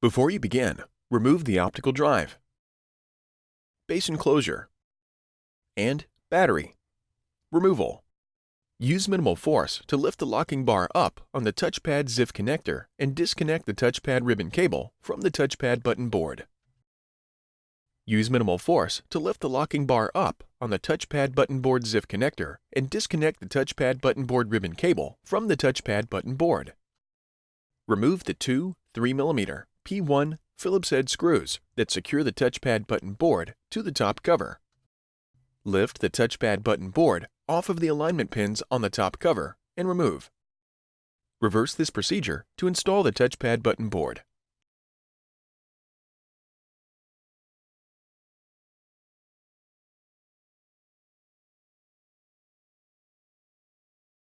Before you begin, remove the optical drive, base enclosure, and battery. Removal. Use minimal force to lift the locking bar up on the touchpad ZIF connector and disconnect the touchpad ribbon cable from the touchpad button board. Use minimal force to lift the locking bar up on the touchpad button board ZIF connector and disconnect the touchpad button board ribbon cable from the touchpad button board. Remove the two 3mm P1 Phillips head screws that secure the touchpad button board to the top cover. Lift the touchpad button board off of the alignment pins on the top cover and remove. Reverse this procedure to install the touchpad button board.